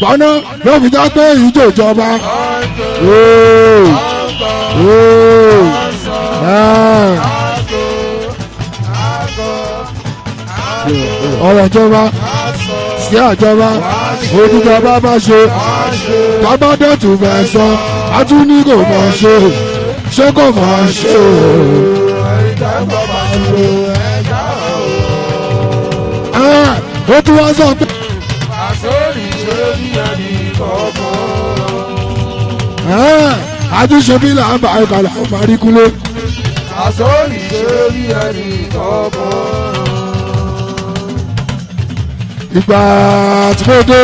pọ́nà ló fi já pé ìjọ ìjọba. ọ̀rọ̀ ìjọba sí àjọba òdìjọba bá ṣe tábàdẹ́tù fẹ́ sọ àtúní kò mọ̀ ṣe kò mọ̀ ṣe o. ó tún wá sọ pé. àsọ̀rí ṣe bí ẹni kọ̀ọ̀kan. àtúnṣe bí là ń bá ìkàlà ọmọ àríkúlé. àsọ̀rí ṣe bí ẹni kọ̀ọ̀kan. ìgbà tí mo dé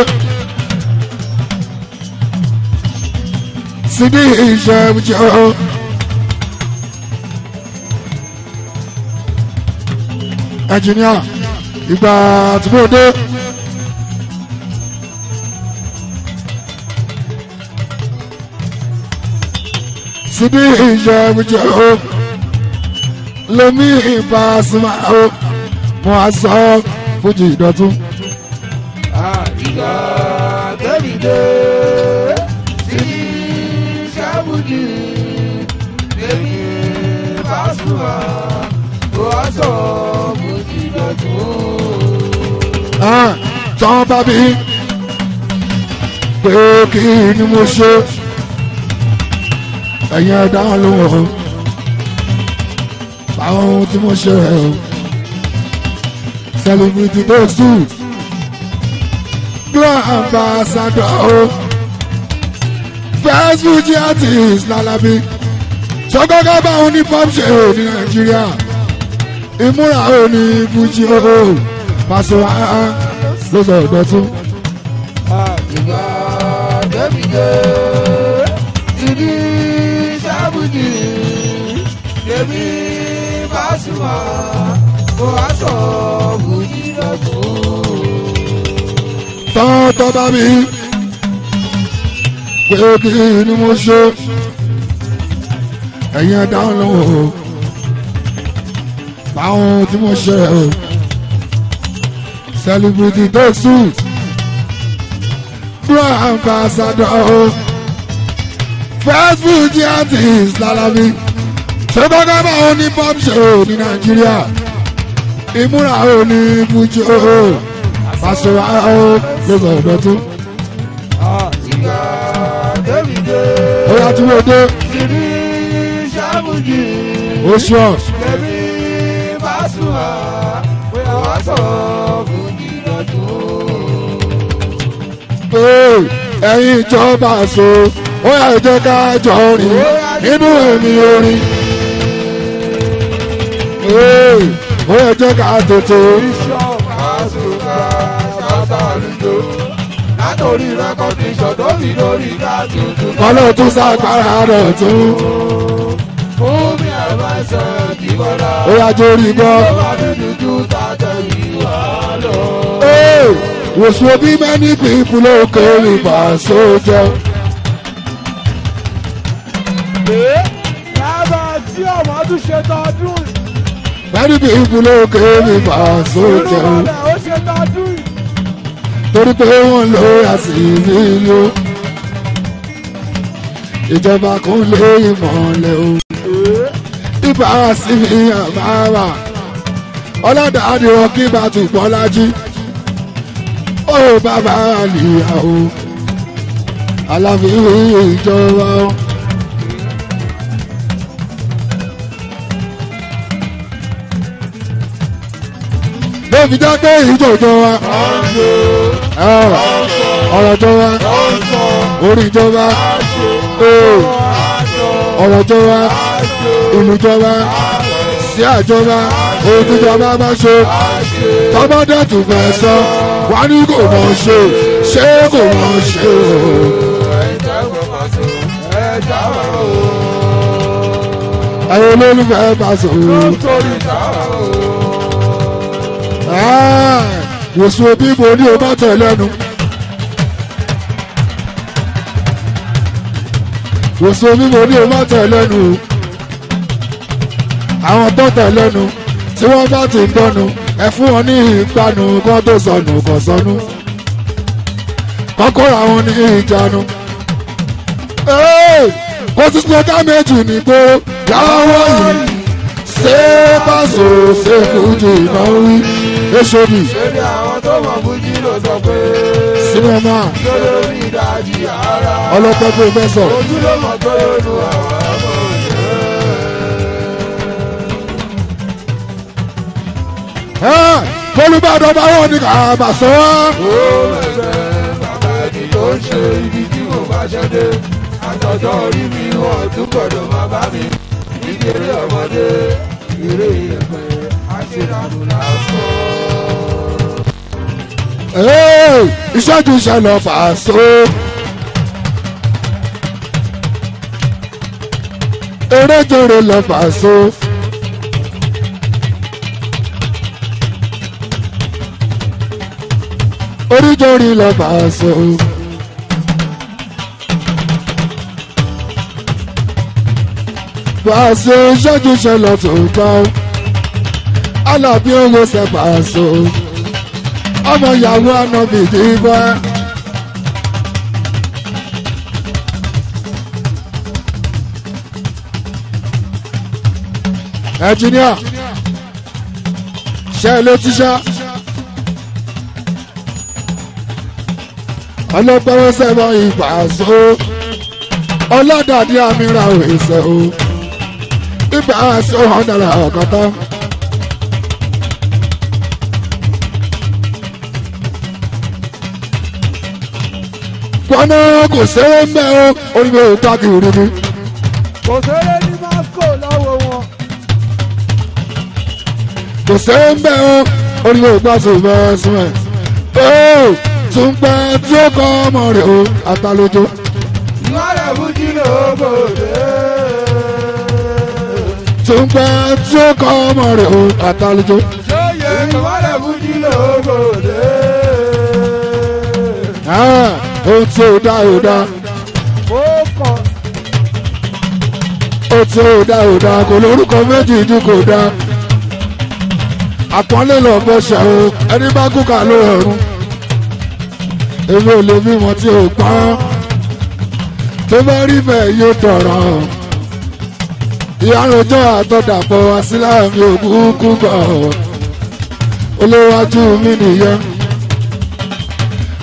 sí ní iṣẹ́ jẹ́ ọ́. ẹnjìníà ìgbà tí mo dé sí ní iṣẹ́ jẹ́ ọ́. lomi ìbá sinmi ọ́ mo á sọ fújì ìdọ̀tún. ìgbà tẹ́lifídé sí sábùjì lèmi bá sùn wá tó a sọ fújì ìdọ̀tún. tán bá mi pé kí ni mo ṣe ẹ̀yin ẹ̀dá lóhùn báwọn ohun tí mo ṣe celebrity tó sùn grand ambassador first Fuji artist Lalabi sọgọ́gọ́ bá wọn ní pop ṣe ní Nàìjíríà ìmúra ò ní Fuji Paso ló sọ ìdọ̀tún. ìgbà tẹ́lifídé sí ní sábùjì lèmi bá sùn wá tó a sọ fújì ìdọ̀tún. tọ́tọ́ bá mi pé kí ni mo ṣe ẹ̀yin ẹ̀dá lọ́wọ́ báwọn tí mo ṣe celebrity tó sùn grand ambassador first Fuji artist Lalabi ṣọgọ́gọ́ báwọn ní pop show ní Nàìjíríà ìmúra ò ní Fuji Paso lọ́sọ̀ ìdọ̀tún. ìgbà tẹ́lifídé ó yà tí wọ́n dé sí ní sábùjì oṣù ọ̀. lèmi bá sùn wá pé a sọ fújì ìdọ̀tún. ẹ̀yin ìjọba àṣọ ó yà jẹ́ ká jọ rìn nínú ẹ̀mí orin. ó yà jẹ́ ká tètè. látòrí rẹ́kọ̀díṣọ̀ tó fi lórí káàtúntún. kọ́lọ́ tún sápára rẹ̀ tún. fún mi ẹ̀rọ ẹsẹ̀ ìdìbọ̀lá. ó yà jẹ́ orí gbọ́. ó máa dúdú ju tàtẹ̀yìn wá lọ. wòsùn bí many people ló kéré Paso jẹ́. lábà tí ọmọ tún ṣe tọdún. many people ló kéré Paso jẹ́. ó ṣe tọdún. torí pé wọ́n lọ àṣírí ìlú ìjọba kan lé ìmọ̀lẹ̀ o ibà sí àmàrà ọlọ́dàádì wọn kí bá tún Bọ́lájí ó bàbá àlìyá o aláfíì ìjọba o. ló fi já pé ìjọjọ wa ọ̀rọ̀ jọba orí jọba ọ̀rọ̀ jọba ìlú jọba sí àjọba òtújọba bá ṣe tọ́mọdé tún fẹ́ sọ wà ní kò mọ̀ ṣe kò mọ̀ ṣe o. ẹ̀yin olólùfẹ́ Paso wòsùn òbí mo ní o bá tẹ̀ lẹ́nu. wòsùn òbí mo ní o bá tẹ̀ lẹ́nu. àwọn tó tẹ̀ lẹ́nu tí wọ́n bá ti ń dọ́nu ẹ fún wọn ní ìpanu kan tó sọnù kan sọnù. kọ́kọ́ àwọn ní ìjánu. kó tún sọ́jà méjì nígbó láwọ̀ yìí ṣé Paso ṣe fújì náà wí èṣòbí. ṣéde àwọn tó mọ̀ fújì ló sọ pé. sinimá lórí ìdajì ara. ọlọ́pẹ́ pòfẹ́sọ̀. ojúlọ́mọ tó lónú àwọn ọmọ òṣèré. Olùbàdàn báwọn ní ká bá sọ wá. ó mẹsẹ̀ bàbá ẹni tó ń ṣe ibi tí mo bá ṣẹ́dé. àtọ̀jọ́ orí mi wọ́n tún gbọ́dọ̀ máa bá mi. ìkéré ọmọdé eré ìyẹ̀pẹ̀ àṣìlànà lásán. ìṣẹ́jú ìṣẹ̀lẹ̀ Paso. eréjèrè lọ Paso. oríjòrí lọ Paso. Paso ìṣẹ́jú ìṣẹ̀lẹ̀ tó gbọ́. Alábí owó ṣe Paso. ọmọ ìyàwó ànábì dìbò. ẹnjìníà ṣe ló ti ṣá ọlọ́pẹ́rẹ́ sẹ́wọ̀n Paso ọlọ́dàdí àmìrà òṣè o ibà àṣọ ọ̀nàrà ọ̀kọ̀tọ̀. gbọ́nà kò sẹ́wọ́n mẹ́ o onímọ̀ òkú àkìrì ni. kò séré ní Moscow lọ́wọ́ wọn. kò sẹ́wọ́n mẹ́ o onímọ̀ òkú àṣùwẹ̀ ẹ̀sùn ẹ̀. tún pẹ́ tí ó kọ́ ọmọ rẹ̀ o àtàlójó. ìwádìí fújì lóbòdè. tún pẹ́ tí ó kọ́ ọmọ rẹ̀ o àtàlójó. ṣóyè ìwádìí fújì lóbòdè. ohun tí ó dá ó dá. ó kọ. ohun tí ó dá ó dá kò lórúkọ méjì ju kò dá. àpọ́nlé lọ bọ́ ṣe o ẹni bá kú ká ló rọrùn. èmi ò lè bímọ tí ò pọ́n. tó bá rí bẹ́ẹ̀ yóò tọ̀rọ̀. ìyá rojọ́ àtọ̀dàpọ̀ àsìláàmì òkúkú bọ̀. olówájú mi nìyẹn.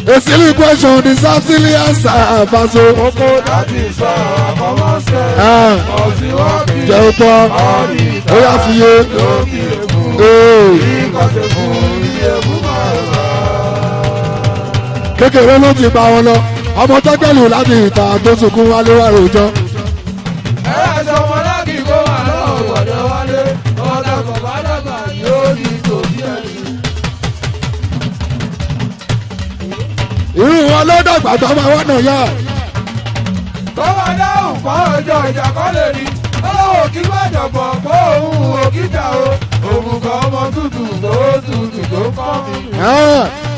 A silly question deserves silly answer, Paso. Oko láti sọ àkọ́mọ́sẹ̀. ọ̀sìn wọ́n fi jẹ́ ọ̀pọ̀ ó yá fi yé. lókì èkún. ìkọ̀sẹ̀ fún iye fún màrà. kékeré ló ti bá wọn lọ ọmọ tọ́gbẹ́lù láti ìta tó sunkún wálé wá rojọ́. ẹ ẹsẹ̀ ọmọ láti kó wà lọ́wọ́ gbọ̀dọ̀ wálé. ọ̀dà kọ̀bádàgbà yóò ní tòbí ẹ̀yìn. irú wọn ló dàgbà tó máa wọ́n nà yá. kọ́wọ́ dáhùn kọ́ ọjọ́ ìjà kọ́ lè rí. ọlọ́wọ́ kí gbàjọ̀bọ̀ kó òun òkìjà o. òun kan ọmọ tútù tó kọ́ mi.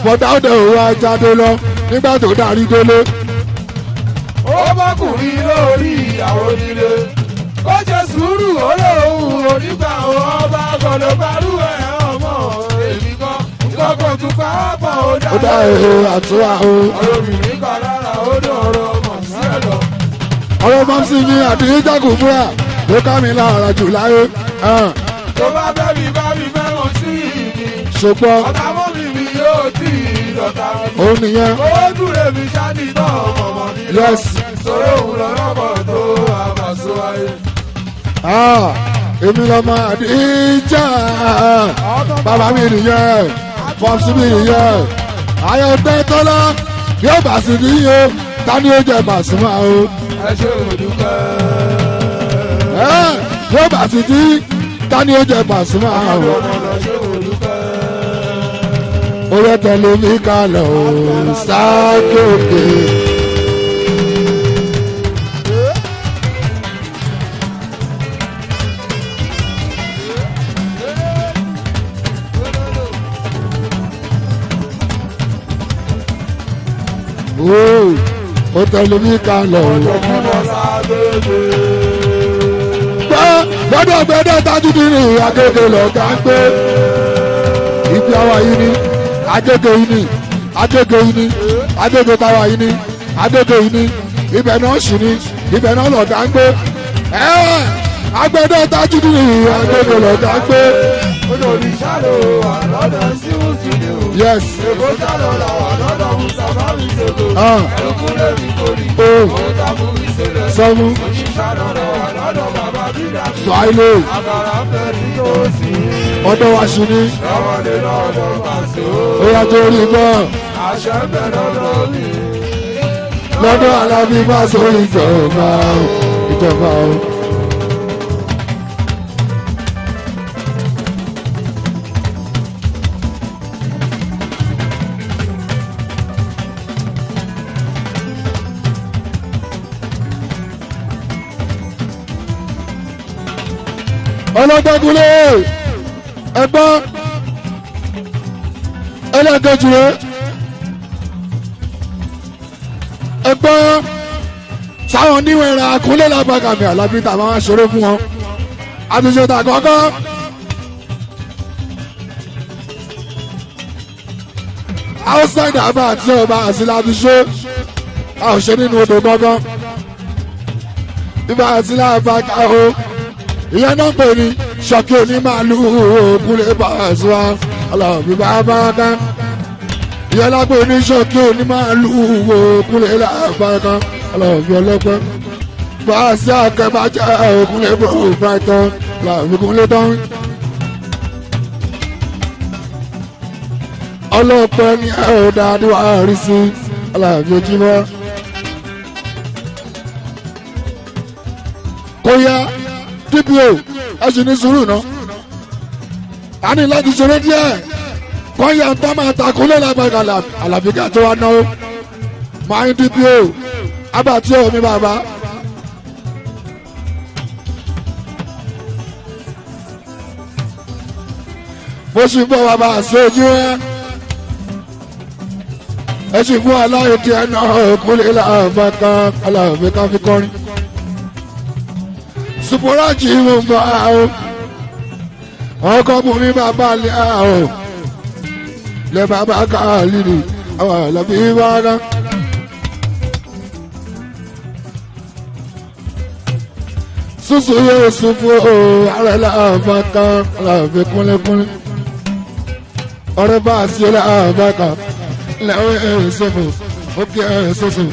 bọ̀dá òde òun ajáde lọ nígbà tó darí délé. ó bọ́kùnrin lórí ìyàwó nílé. ó ṣe sùúrù ó lóun onígbà ọba gbọ́dọ̀ gbárù ẹ̀ ọmọ èmi kan. nǹkan kò tún pa á pọ̀ ó dá èrò àtúwà o. ọ̀rọ̀ obìnrin kan lára ó dọ̀rọ̀ ọmọ sí ẹ̀ lọ. ọ̀rọ̀ mọ́sí mi àti ìjàkùn fúra ló ká mi lára jù láyé. tó bá bẹ́ mi bá mi fẹ́ràn sí ìdí. ṣùgbọ́n ọ̀tá mọ́ mi yóò tí ì dọ̀tá mi. òun nìyẹn. owó dúró mi ṣáàdì náà mọ̀mọ́ mi lọ. Yes. sọ̀rọ̀ òun lọ́rọ̀ bọ̀ tó àbàṣọ ayé. èmi lọ́mọ àdìjà bàbá mi nìyẹn pọ́psí mi nìyẹn ayọ̀dẹ́ tọ́lá yóò bá sí níyó tani ó jẹ Pasuma o. ẹ ṣe òdùkẹ́. yóò bá sí ní tani ó jẹ Pasuma o. ẹ ṣe òdùkẹ́. ó yẹ tẹ̀lé mi kalẹ̀ o sákòkè. ó tẹ̀lé mi kalẹ̀ o. gbọ́dọ̀ gbẹ́dẹ̀ Tajudeen ní Agége lọ́gà ń gbé. ibi àwa yìí ni Agége yìí ni Agége yìí ni Adégo táwa yìí ní Adégo yìí ní ibẹ̀ náà sì ní ibẹ̀ náà lọ̀gá ń gbé agbẹ́dẹ́ tájú ní Adégo lọ̀gá ń gbé. olórí ṣàlò àlọ́dọ̀ sí mùsùlùmí o. Yes. èkó ṣàlò làwọn àlọ́dọ̀ mùsàlá mi ṣètò. ẹ̀kú lè mi kórì. òun tàbí mi ṣẹlẹ̀. Sọ́mu. òṣìṣàlò làwọn àlọ́dọ̀ bàbá dídá mi. Swahili. àgàrà fẹ́ ní yóò sí. Ọ̀dọ̀ wa sì ní. ọmọdé lọ́dọ̀ pàṣẹ. Ó yà tó rí gbọ́. àṣẹ ń bẹ lọ́dọ̀ mi. Lọ́dọ̀ Alábí bá so ìjọba o. Ìjọba o. Ọlọ́gbẹ́gunlé ẹgbọ́n ẹlẹ́gẹ̀jì rẹ̀ ẹgbọ́n sáwọn oníwẹ̀rẹ̀ àkúnlé lágbàgàmì Àlàbí tàbí àwọn aṣeré fún wọn àtúnṣe tàkọ́kọ́ outside àbá àti ọba àti látúnṣe àṣẹ nínú odò gbọ́ngàn ibà àti láàbà káwó ìyẹn náà pè ní ṣọ́kì onímàálù òkúlé Pasuma Àlàbí bàbáká ìyẹn lápè ní ṣọ́kì onímàálù òkúlé làbáká Àlàbí ọlọ́pẹ́ bàásì akẹ́bàjẹ́ òkúlé Brighton Àlàbí kúnlé tán ọlọ́pẹ́ ní ẹ̀ọ́dà àdúrà rí sí Àlàbí ojúmọ́ kó yá DPO ẹ sì ní sùúrù náà a ní láti ṣeré díẹ̀ kọ́ yà ń tọ́ máa takúnlé lágbàgà Àlàbí ká tó wá náwó máa ń DPO abàtí omi bàbá. mo sì ń bọ̀ bàbá àṣẹ ojú ẹ ẹ sì fún aláyè díẹ̀ náà kúnlé lágbàgà Àlàbí ká fi kọrin. Supuraji mo bá o ọkọ bùnmi bàbá lẹ o lẹ bàbá káàlìrì àwọn Àlàbí wàrà. Susu yóò sunfún o ààrẹ làbàkà Àlàbí kúnlẹ̀kúnlẹ̀ ọ̀rẹ́ bá a sí làbàkà lẹ́wọ̀n ẹ̀rọ sọ̀fọ̀ òkè ẹ̀rọ sọ̀fọ̀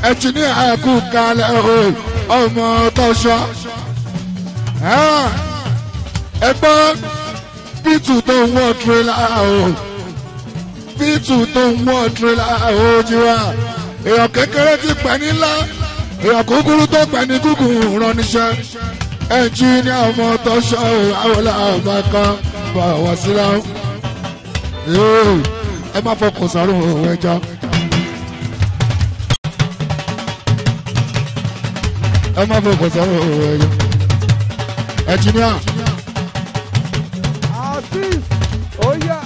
ẹ̀tì ní àkú kalẹ̀ o ọmọ tọ́ṣọ́ ẹgbọ́n bítù tó ń wọ́ tirẹ̀lá o bítù tó ń wọ́ tirẹ̀lá o jíwá èèyàn kékeré ti pẹ̀ nílá èèyàn kúkúrú tó pẹ̀ ní kúkúrú rán níṣẹ́ ẹ̀jì ní ọmọ tọ́ṣọ́ o àwọlá àbáká bá wá sílá ẹ má fọkàn sáré òun ẹja. ẹ má fọ kọsán ọ̀rọ̀ ẹyọ ẹnjìníà. Azeez oya.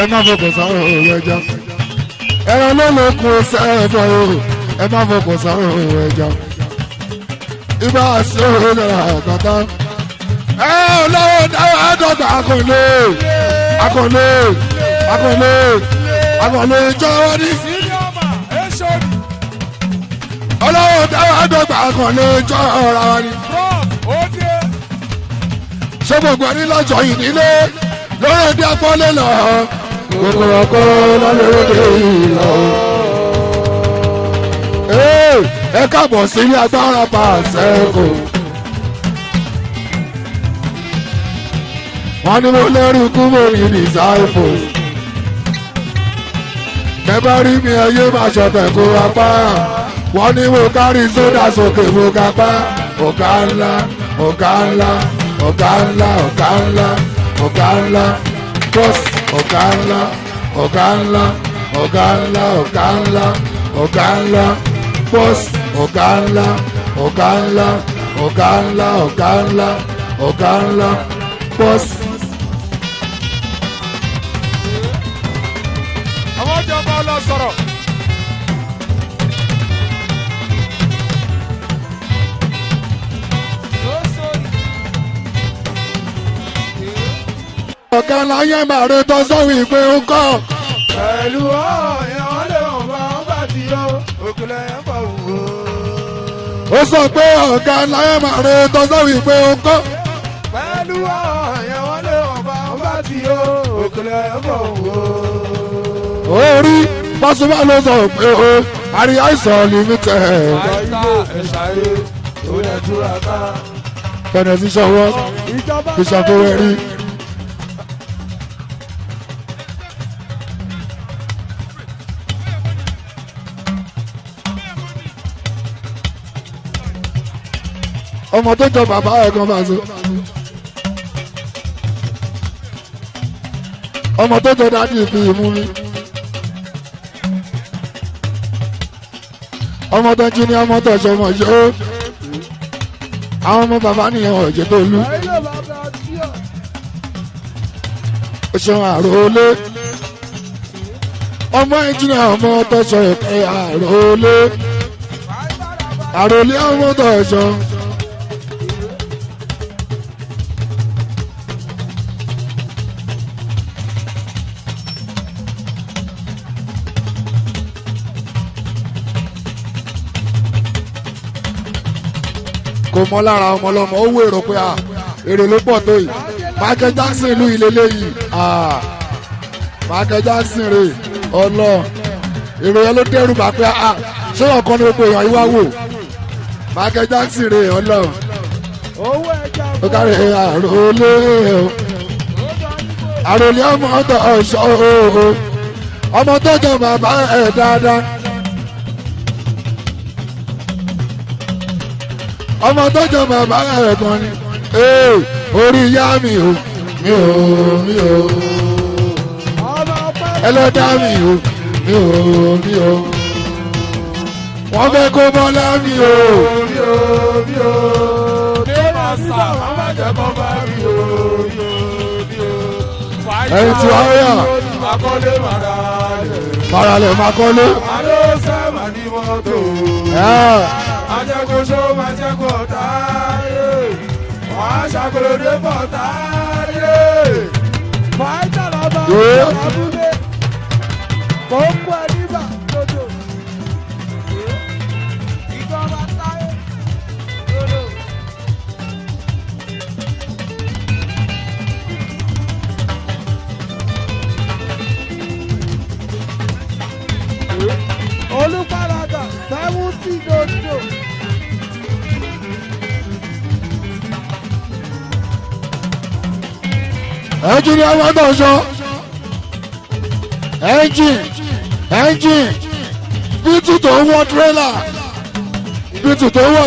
ẹ má fọ kọsán ọ̀rọ̀ ẹja ẹran ló ló kún sẹ́ẹ̀dọ̀ o ẹ má fọ kọsán ọ̀rọ̀ ẹja ibà sí ọ̀rọ̀ ẹ̀rọ àgàtà ẹ olówó dáwọ́ àdọ́gba akọ̀lé akọ̀lé akọ̀lé akọ̀lé jọ̀wọ́ ní. Ọlọ́wọ́ dáwọ́ àdọ́gba kan lè jọ ọ̀ra wa ni. Ṣé gbogbo ẹni lọ́jọ́ yìí nílé lórí ẹbí apọ́lé lọ? Gbogbo ọkọ lọ́lọ́dẹ yìí lọ. Ẹ káàbọ̀ sí ilé agbára pàṣẹ kò. Wọ́n ní mo lẹ́rù kú mo ní dìsáìfò. Bẹ́ẹ̀ bá rí mi ẹyẹ máa ṣọ̀tẹ̀ kó apá. Wọ́n ní mo kárí sódà sókè mo kápá. Ọ̀gá ńlá ọ̀gá ńlá ọ̀gá ńlá ọ̀gá ńlá ọ̀gá ńlá bọ́sì ọ̀gá ńlá ọ̀gá ńlá ọ̀gá ńlá ọ̀gá ńlá ọ̀gá ńlá bọ́sì ọ̀gá ńlá ọ̀gá ńlá ọ̀gá ńlá ọ̀gá ńlá ọ̀gá ńlá bọ́sì. àwọn ọjà ọba ọlọ sọ̀rọ̀. ọ̀gá láyé màrí tó sọ wípé ó kọ́. pẹ̀lú ọ̀yàn wọn lè wọ̀n bá wọn bá ti yọ òkèlè ẹ̀ bọ̀ wò. ó sọ pé ọ̀gá láyé màrí tó sọ wípé ó kọ́. pẹ̀lú ọ̀yàn wọn lè wọ̀n bá wọn bá ti yọ òkèlè ẹ̀ bọ̀ wò. orí Pasuma ló sọ pé ó àrí àìsàn limited. àìsà ẹ̀ṣáyé tó lè túra ká. fẹ̀nẹ̀ sí sọ́wọ́ fi ṣàkówẹ́ rí. ọmọ tó jọ bàbá ẹ̀ kan máa so. ọmọ tó jọ dájú ìfi ìmú mi. ọmọ tó jí ní ọmọ tó ṣọmọ ṣó. àwọn ọmọ bàbá nìyẹn ọ̀jẹ̀ tó lú. ó ṣeun àròlé. ọmọ ẹnjìnà ọmọ tó ṣọ ẹ̀kẹ́ àròlé. àròlé ọmọ tó ṣọ. kò mọ lára ọmọ ọlọmọ ó wèrò pé èrè ló pọ̀ tó yìí Michael Jackson ìlú ìlélẹ́ yìí Michael Jackson rè ọlọ èrò yẹn ló dẹ́rù bá pé ṣé ọ̀kan ní gbogbo èèyàn yíwá wò Michael Jackson rè ọlọ ó kárí àròlé ọmọ ọtọ ọṣọ ọmọ tó jọ bàbá ẹ̀ dáadáa. ọmọ tó jọ bàbá rẹ̀ kan ni orí yá mi ò ẹlẹ́dá mi ò wọ́n fẹ́ kó bọ́lá mi ò ẹ̀yìn tí wọ́n yà maralẹ̀ makọ́lé. Ajẹ́kọ̀ọ́sọ́ máa jẹ́kọ̀ táyé, wọ́n á ṣàkólódé bọ̀ táyé. Fàájà lọ́ba abúlé, kò ń kó ẹ nígbà lódò. Ìjọba táyé lódò. Olúparadà 70 dodo. ẹnjìn ni àwọn tó ń sọ ẹnjìn bítù tó ń wọ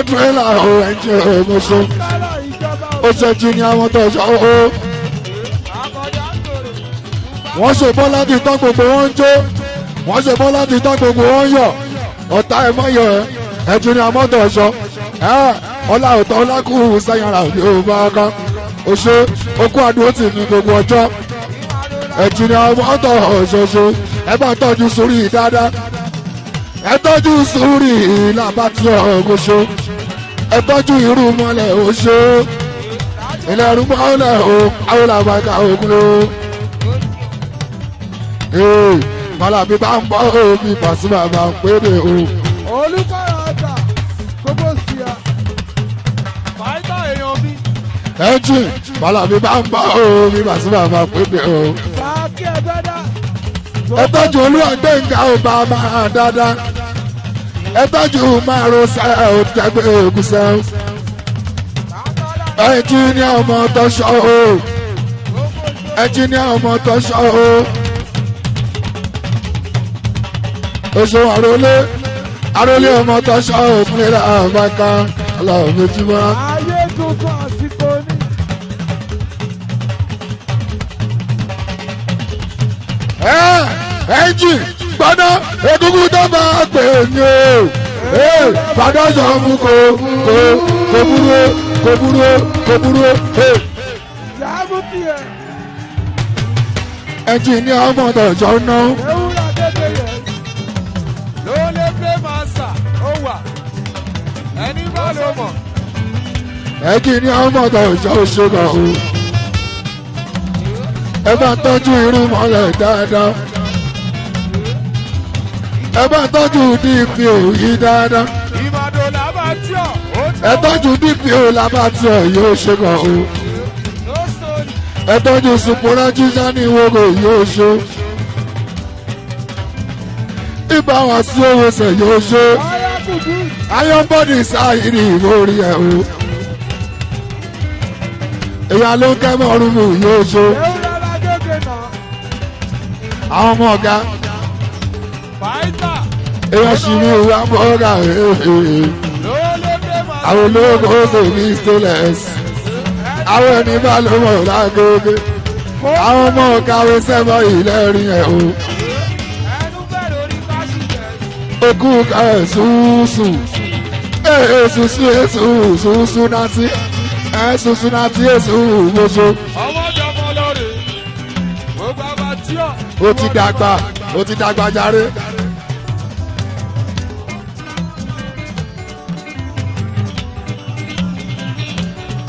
tírélà o ẹnjìn ọmọọṣọ ó ṣẹjì ni àwọn tó ń sọ o wọ́n ṣe bọ́ láti tán gbogbo wọn jó wọ́n ṣe bọ́ láti tán gbogbo wọn yọ ọ̀tá ẹ̀ mọ́ yọ ẹnjìn ni àwọn tó ń sọ ọlá òtọ́ ọlákùnrin sẹ́yìn ara òbí ò bá ká o ṣe okú àdúró tì ní gbogbo ọjọ́ ẹ̀jìn ni àwọn ọ̀tọ̀ ọ̀ṣọ̀ṣọ̀ ẹ bá tọ́jú sórí dáadáa ẹ tọ́jú sórí làbátí ọ̀gọ́ṣọ́ ẹ tọ́jú irú mọ́lẹ̀ oṣó ilẹ̀ ẹ̀rú mọ́lẹ̀ o àwọn làbàkà ogun ló mọ́làbí bá ń bọ́ omi Pasuma bá ń péré o. Olùkọ́ra ọjà gbogbo sí a fàájà èèyàn bí. ẹnjìn mọ́làbí bá ń bọ́ omi Pasuma bá ń péré o. Báàkì ẹgbẹ́ dá. ẹ tọ́jú Olúwagbénga ọba máa dáadáa ẹ tọ́jú márùn sẹ́ ò tẹ́gbẹ́ ògùsẹ́ ẹnjìníà ọmọ tó ṣọ́ o ẹnjìníà ọmọ tó ṣọ́ o oṣù àrólé ọmọ tó ṣọ́ o fúnlẹ̀ àbáká aláwọ̀ méjìmá. ayé tuntun àsìkò ní. ẹnjìn gbọ́dọ̀ egungun tó máa pè ní o gbọ́dọ̀ sọ fún kò burú. Yàgò tiẹ̀. ẹnjìníà ọmọ tó ṣọ́ ná. Ewúrẹ́ dédé yẹn. Ló lè pé màsà ó wà. Ẹni bá ló mọ̀. ẹnjìníà ọmọ tó ṣọ́ ṣọ́gà o. ẹ bá tọ́jú irun mọ́lẹ̀ dáadáa ẹ bá tọ́jú DPO yìí dáadáa ìmọ̀dò làbàtíọ̀. ẹ tọ́jú DPO làbàtíọ̀ yóò ṣe kàn o ẹ tọ́jú Suporaji Sani Iwogo yóò ṣe ibà wá sí owó sẹ̀ yóò ṣe ayọ́bọ̀dì sáyìrì ìmórí ẹ̀ o ìyá ló ń kẹ́mọ̀ rúmù yóò ṣe àwọn ọmọ ọ̀gá èèyàn sì ní ìwà mọ́ra àwọn olóògùn oṣù ní stainless àwọn ẹni bá ló mọ̀ lágógé àwọn ọmọ ọ̀gá wo sẹ́mọ̀ ìlẹ́rìn ẹ̀ o okú ká ẹ̀ ṣùṣù ṣùṣù náti ṣùṣù náti èṣù gbóṣo. ó ti dàgbà jàre.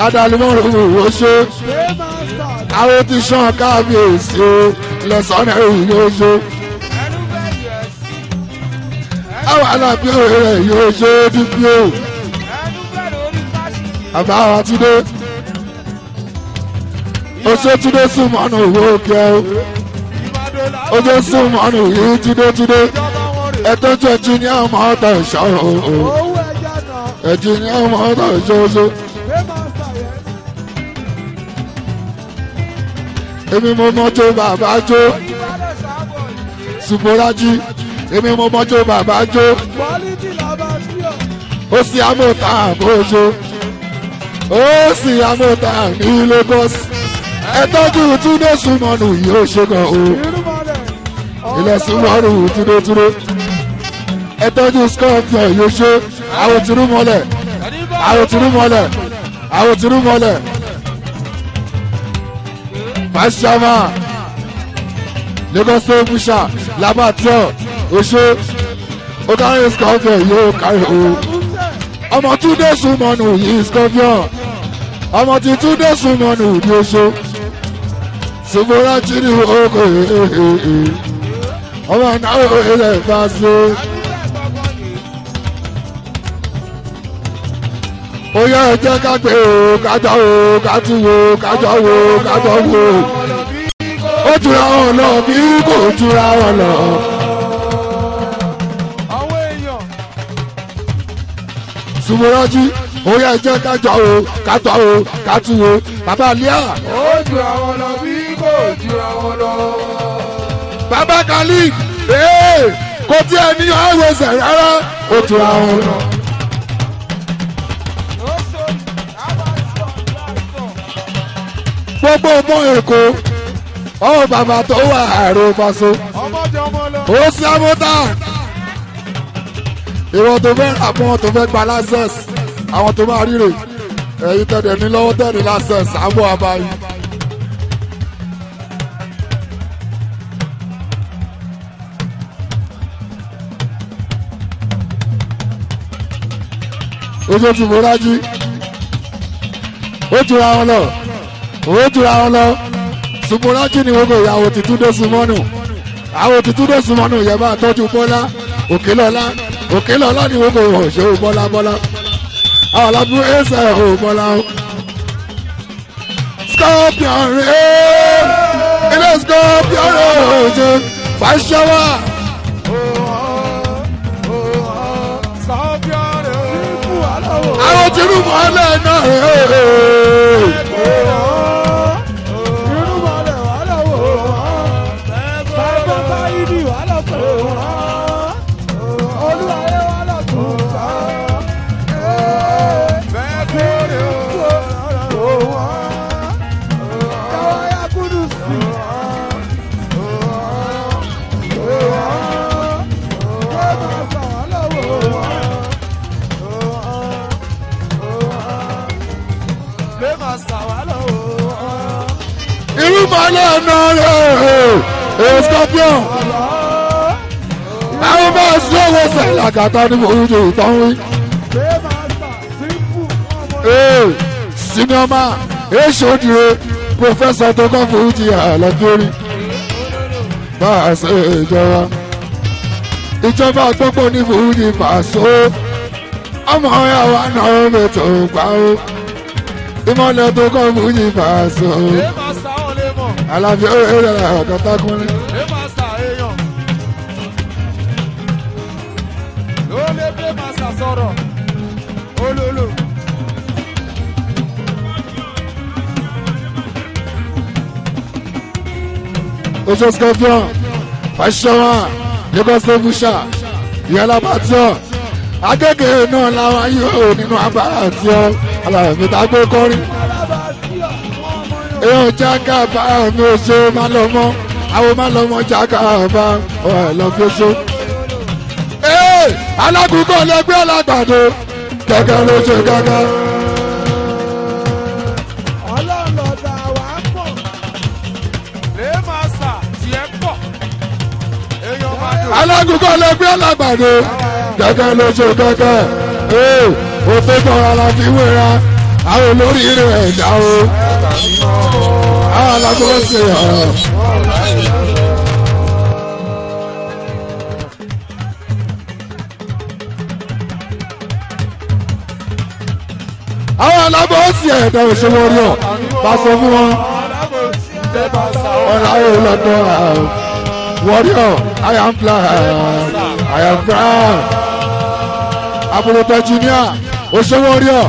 adàlùmọ́rù wò ṣe àwọn ti ṣàn kábíyèsí o lẹ́sàn-án ẹ̀rù yóò ṣe àwọn alábí rẹ̀ yóò ṣe DPO àbáwá túndé oṣù túndé súnmọ́nù owó kẹ́ o oṣù súnmọ́nù yìí túndé ẹ̀tọ́jú ẹ̀jú ní àwọn ọ̀tọ̀ ìṣòro ẹ̀jú ní àwọn ọ̀tọ̀ ìṣòro. èmi mo mọ́jọ́ bàbá jó Suporaji èmi mo mọ́jọ́ bàbá jó ó sì amóta àbójó ó sì amóta ní Lagos ẹ tọ́jú Túndé Súnmọ́nù yìí ó ṣe gan o ilẹ̀ Súnmọ́nù túndé ẹ tọ́jú Scorpion yóò ṣe àwọn tìrúmọ́lẹ̀ Fashama Lagos State Musha Labatio Osho Okare Scorpion yóò kárí o ọmọ Túndé Súnmọ́nù yìí Scorpion ọmọ tí Túndé Súnmọ́nù ní Osho Suporaji ní oko ọmọ náà ilẹ̀ bá ṣe. ó yẹ ẹ jẹ́ ká pé o kájọ o kájú wo kájọ wo kájọ wo ó tura wọn lọ bí kò tura wọn lọ. Suporaji ó yẹ ẹ jẹ́ kájọ o kájọ o kájú wo bàbá Lia. ó tura wọn lọ bí kò tura wọn lọ. bàbá Khalid kò tí ẹ ní àwòsàn rárá ó tura wọn lọ. gbogbo ọmọ Èkó ọmọ bàbá tó wà àrò Paso ó sí amóta ìwọ̀n tó fẹ́ rà fún ọ tó fẹ́ gba lassess àwọn tó máa ríre ẹ̀yin tẹ̀lé ní lọ́wọ́ tẹ̀lé lassess àbọ̀ àbáyé. oṣù Suporaji ó jura wọn lọ ó jura wọn lọ Suporaji ni wọ́n kò ìyàwó ti Túndé Súnmọ́nù àwọn ti Túndé Súnmọ́nù yẹn bá tọ́jú Bọ́lá Òkèlọ́lá ni wọ́n kò ṣe ó Bọ́lá àwọn alábú ẹsẹ̀ ó Bọ́lá ó Scorpion rẹ̀ ilé Scorpion rẹ̀ ó jẹ́ Fashama. àwọn tí irú mọ́lẹ̀ náà irúmọlẹ̀ náà rẹ̀ Scorpion àwọn bá sí owó sẹ̀lá kàtà ní oúnjẹ ìtàn wí. sinimá èso dire pòfẹ́sọ̀ tó kọ́ fújì àlọ́dúnrí bá a ṣe ìjọba gbogbo ní fújì Paso ọmọ yàwá náà mẹ́tò gbà ó ìmọ̀lẹ̀ tó kọ́ fújì Paso alábí òye rẹ̀ ọ̀kọ́tàkùnrin. Ojo Scorpion, Fashawa, Lagos Busha, Yala Batio, Agege náà làwọn yóò nínú agbára àti ọ aláàbí tá a gbé kọrin. Èèyàn jágà bá mi ò ṣe máa lọ mọ́, àwọn máa lọ mọ́ jágà bá ọ̀ lọ fi ṣó. Alágùnkọ̀ lẹgbẹ́ alágbàdo, kẹ̀kẹ́ ló ṣe gẹ́gẹ́. Alágùnkọ̀ lẹgbẹ́ alágbàdo gẹ́gẹ́ ló ṣe gẹ́gẹ́ òfin tọrọ la fi wéra àwọn olórí rẹ̀ ẹ̀dá o àwọn alágbó ṣe ọ̀rọ̀. àwọn alágbó ṣe ẹ̀dá òṣèlú orí ọ̀ bá sọ fún wọn ọ̀rọ̀ ayé lọ́dọ̀ àwọn. Warrior, I am black, I am brown. Abuloto Junior, Osho Warrior,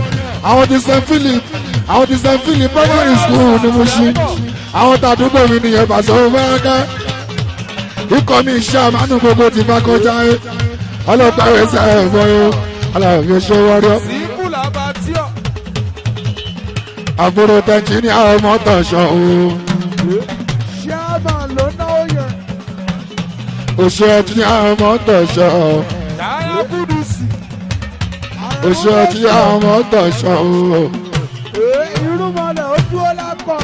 àwọn ti St. Philip, àwọn ti St. Philip primary school ní Mushin. Àwọn tàdúgbò mi nìyẹn Paso Mẹ́rẹ́kẹ́. Ikọ̀ mi iṣẹ́ àmánú gbogbo ti bá kọjá ẹ́. Ọlọ́pàá rẹ̀ sẹ́ ẹ̀fọ́ yó, aláàbí Osho Warrior. Abuloto Junior ọmọ tọ̀ṣọ́ o. Oṣù ọtí ní àwọn ọmọ tọ̀ṣọ́ oṣù ọtí ní àwọn ọmọ tọ̀ṣọ́ o. Irúmọlẹ̀ ó dúró lápọ̀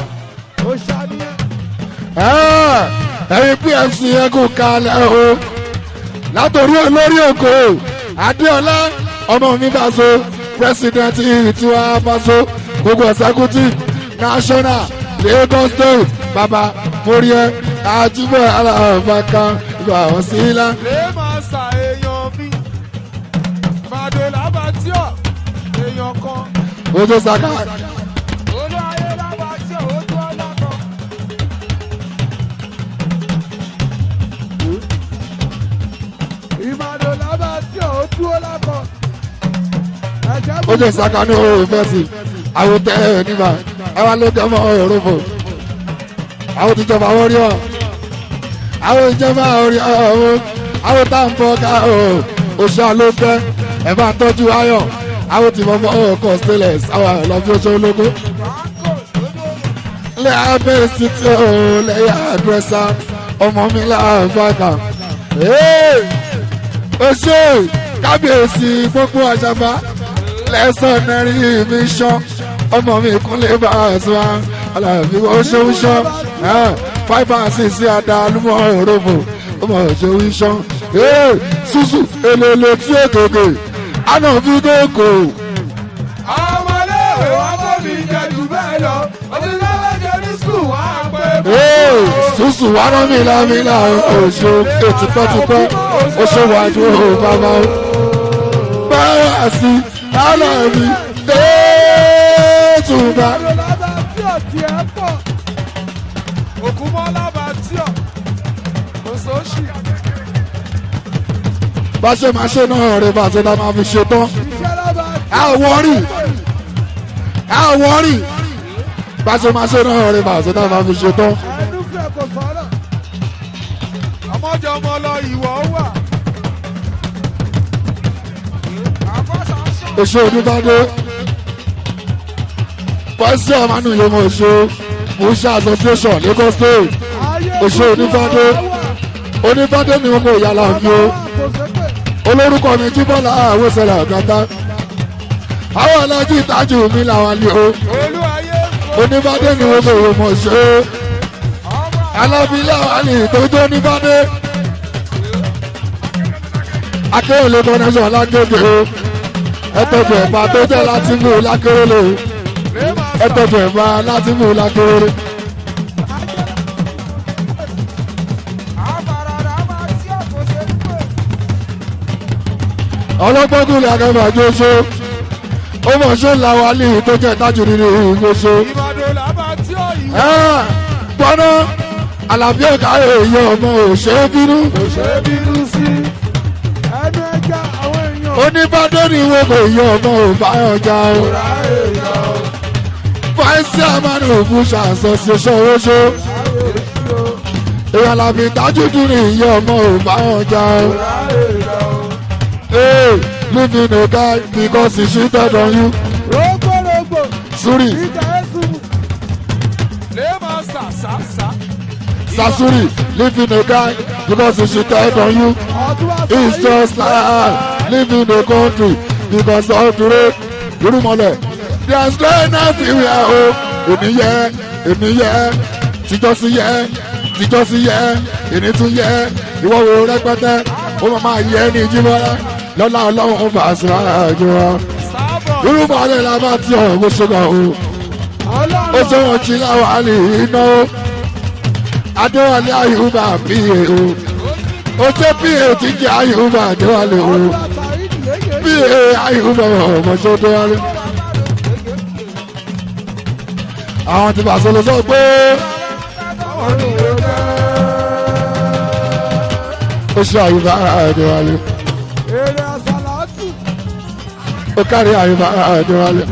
ó ṣàníyàn. Ẹ̀yin PFC ẹ̀kún kalẹ̀ o látòrí olórí Èkó Adéọlá ọmọ mi Paso president tiwa Paso gbogbo executive national Lagos state baba Morie Ajíbọ̀ alábàákan ìgbà àwọn sí ilá. lè máa sa èèyàn mi Màdò Lábàtíọ̀ èèyàn kan. Ojo Saka. Olú ayé Lábàtíọ̀ ojú ọlọ́kan. Ìmàdò Lábàtíọ̀ ojú ọlọ́kan. Ojo Saka ní oòrùn fẹ́sì àwọn tẹ́ ẹ̀ nígbà àwọn ló jẹ́ mọ́ ọ̀rọ̀ fò àwọn ti jọba wọ́n rí ọ̀. Àwọn ìjọba orí ọ̀hún àwọn tá à ń bọ̀ ká òṣà ló fẹ́ ẹ̀ bá ń tọ́jú ayọ̀ àwọn tí mo mọ ọkọ̀ stainless àwọn àlọ́bí oṣù ológun. lẹ́ abẹ́ sí tí ó lẹ́yà àdúrẹ́sà ọmọ mi láàbàkà. oṣù kábíyèsí gbogbo àṣàbá lẹ́sàn nẹ́rí mi ṣán ọmọ mi kúnlẹ̀ bá a sọ aláàbí oṣù ṣán. 5 and 6 adalumọ òròbó ọmọ òṣèlú iṣan ṣùṣù èlèlè tí èkèké àná fi dóko. ọmọdé wọn kò fi jẹ jù bẹ́ẹ̀ lọ ọdún lọ́wọ́ jẹ ní skul wá pé. ṣùṣù wà rán mi lámìlà oṣù ètùpẹ́tùpẹ́ oṣù wájú bàbá o. báyà sí aláàbí tẹ́ẹ̀tùbà. Òkúmọ́ Lábàtíọ̀ Òṣòṣì. Bá ṣe máa ṣe náà rẹ̀ bá ṣe dá máa fi ṣe tán. Àwọn rí bá ṣe máa ṣe náà rẹ̀ bá ṣe dá máa fi ṣe tán. Ọmọdé ọmọ lọ ìwọ̀ wà. Èso oníbàdé pọ́sí ọ̀mánú yóò mọ̀ ṣe Musha association Lagos state èso oníbàdé ni wọn kò yàrá fi o. Olórúkọ mi Jíbọ́lá àwòsànlá àgàtà àwọn alájí ìtajú mi làwọn lé o. Oníbàdé ni wọn kò mọ̀ ṣe alábílẹ̀ àlè ìtọ́jú oníbàdé. Akéwòlé connection lágbègbè o. Ẹtọ́jú ẹ̀bá tó jẹ́ láti mú lákérélé o. Ẹtọ́jú ẹ̀bá láti mú lákérélé. ọlọ́gbọ́n kúlẹ̀ akẹ́fà jóṣó ó mọ̀ ṣó ńlá wa lè tó jẹ́ tájú nínú ìgbóṣó. gbọ́nà àlàbí ọ̀gá èèyàn ọmọ òṣèré bínú. oníbàdàn ni wọn kò yọ ọmọ òbá ọjà o. fáìsì àmàlù òfúṣà association oṣó. èèyàn làbí tájú ní ìyá ọmọ òbá ọjà o. Live in a guy because he cheated on you. Suri. Sasuri, live in a guy because he cheated on you. It's just like live in a country because of the rape. Irumole. There's rain everywhere. Oh, ènìyẹ, tìjọ́sí yẹ, ènìtún yẹ, ìwọ wo rẹpẹtẹ, ó máa yẹ ní ìjímọ́ra. Lọ́la ọlọ́run bá a sọ àjọ wa. Irúgbà ọ̀lẹ́ la bá tí ọ̀rọ̀ bó ṣe kàn o. Ó ṣe wọ́n jí láwọn àlè iná o. Adéwálé Ayùbá PA o. Ó ṣe PA tí jẹ́ Ayùbá Adéwálé o. PA Ayùbá ọmọṣẹ́ Adéwálé. Àwọn tí bàṣọ lọ sọ pé. Ó ṣe Ayùbá Adéwálé. Ó kárí Ayùbá Adéwálé.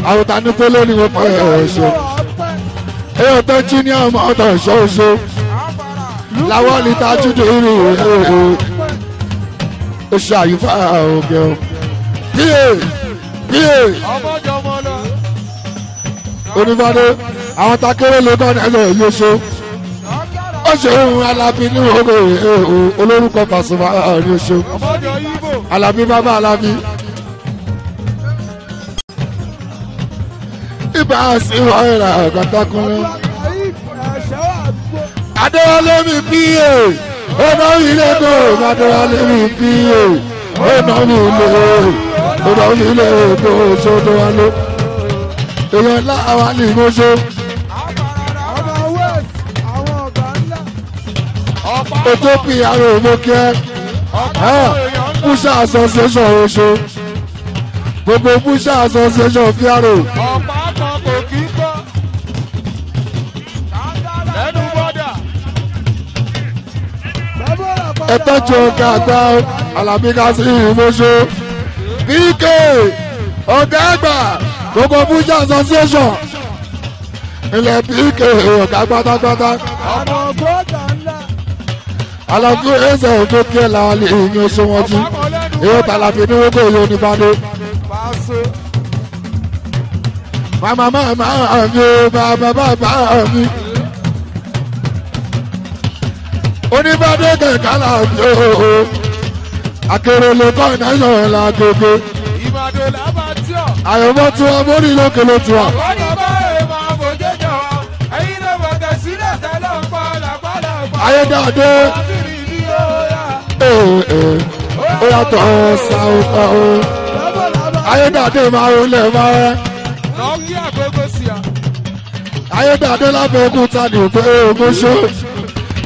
Àwọn ta ní pé lónìí wọ́n pẹ́ ẹ̀ṣọ́. Èyí tó jí ní ọmọ ọ̀tọ̀ ṣoṣo. Láwọn ní tájú dèrò ẹ̀ẹ́. Ó ṣe Ayùbá òkè o. PA. Onífàdé, àwọn takéré ló kọ́ ẹ̀lẹ́ yóò ṣe. Ó ṣe ohun Alábí ní ògo olórúkọ Pasuma ní oṣù. Alábí bàbá Alábí. Ibà sí ìwọ̀nra ọ̀gọ́tàkùnrin. Adéwálé mi PA. Ọ̀nà ilé tó Adéwálé mi PA. Ọ̀nà ilé tó ṣòdò wálé. Èèyàn láwa ní ìmọ̀ṣọ́. Ethiopia Romokẹ́ Pusha Association Oṣo gbogbo Pusha Association Fiaro. Ọ̀pá kan kò kí gbọ́ lẹ́nu bọ́dà. Ẹ̀tọ́jú ọ̀gá àgbà Alábí Kásí Ìmọ̀ṣọ́ BK ọ̀gá àgbà gbogbo Pusha Association ilẹ̀ BK ọ̀gá pátápátá. Alábí ẹsẹ̀ tó kí ẹ̀ làwọn lè ní oṣù wọn jí èyí tàlàbí ní wọ́n kò yọ ní bàdé. Màmá mi bàbá mi. Oníbàdé kẹ̀kẹ́ làbí o. Akérèlé kọ́ ìnáyọ̀ ẹ̀ lágbègbè. Ìbàdàn làbà tí ọ̀. Àyọ̀bọ̀ tí wọ́n mórí lókè ló tu wa. Wọ́n ní báyìí máa bòjé jọ. Ẹyin ló bọ̀tẹ̀ sílẹ̀ tẹ́lẹ̀ ń pa làpálà. Ayédáadé. Ó yàtọ̀ ṣàwùkọ́ o. Ayédáadé máa ń lẹ̀ máa rẹ́. Lọ́ọ̀kì àgógó sí a. Ayédáadé lábẹ́ òkúta ní òpé ògúnṣó.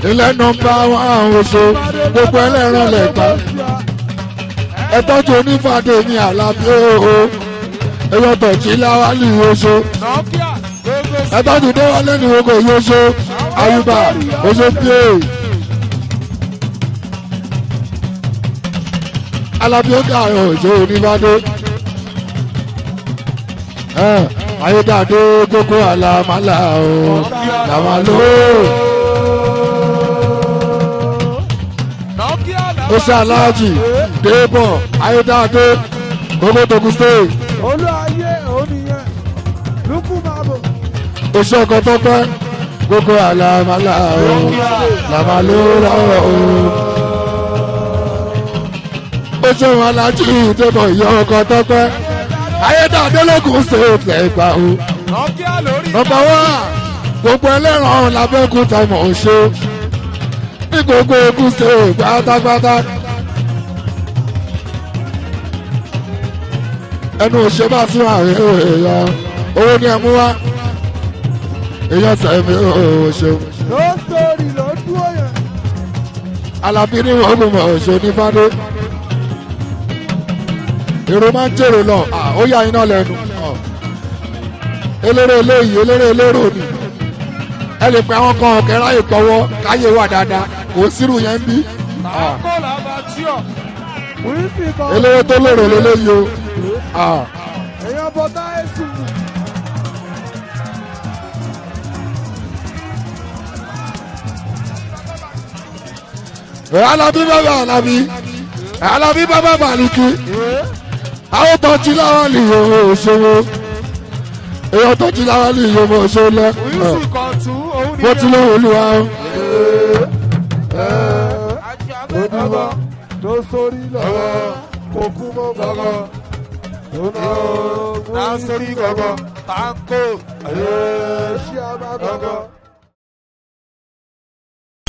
Ilé nọ́mbà wọn àwọn oṣù gbogbo ẹlẹ́ran lẹ́gbà. Ẹ̀tọ́jú onífàdé ní Àlàbí o. Eyọ̀tọ̀ jí láwá ní oṣù. Lọ́ọ̀kì àgógó sí a. Ẹ̀tọ́jú déwálé ní ogo oṣù. Ayùbá oṣù PA. Alábí ó dà òjò onífàdé. Ayédáadé gbogbo àlàmálà o. Làmàló. Ó ṣe aláàjì débọ̀ Ayédáadé gbogbo Togun State. Olú ayé òníyẹn lukú máa bò. Ó ṣe ọkọ̀ tó pẹ́ gbogbo àlàmálà o. Làmàló lọ́wọ́ o. Ó ṣe wọn aláàjì débọ̀ ìyá ọkọ̀ tó pẹ́. Ayédáadé lókun ṣe ẹgbà o. Nọ́mbà wá gbogbo ẹlẹ́ran làbẹ́kúta mọ̀ ọ́ ṣe. Ní gbogbo ogun ṣe pátápátá. Ẹnu òṣè bá sí ààrẹ èèyàn owó ní ẹmú wá. Èèyàn sẹ́mi òṣè. Ló sórí ló dúró yẹn. Alábí ní wọn kò mọ̀ ọ̀ṣọ́ ní fádé. Èrò máa ń jèrò lọ ó yà iná lẹ́nu. Eléré eléyìí eléré elérò ni. Ẹ lè pe àwọn kan ọ̀kẹ́ ráyè tọwọ́ káyé wà dáadáa kò sírù yẹn ń bí. Eléré tó lérò lélẹ́yìí o. Èèyàn bọ́tá ẹ̀sùn. Alábí bàbá Alábí bàbá Màlìkì àwọn tó jí láwọn lè yọ òṣòwò èèyàn tó jí láwọn lè yọ òṣòwò lẹ bó ti lóhùn olúwa o. Onímọ̀ tó sórí lọ́wọ́ kò kú mọ́ gbọ́gbọ́. Náà sórí gbọ́gbọ́ táǹkò ṣí àbá gbọ́gbọ́.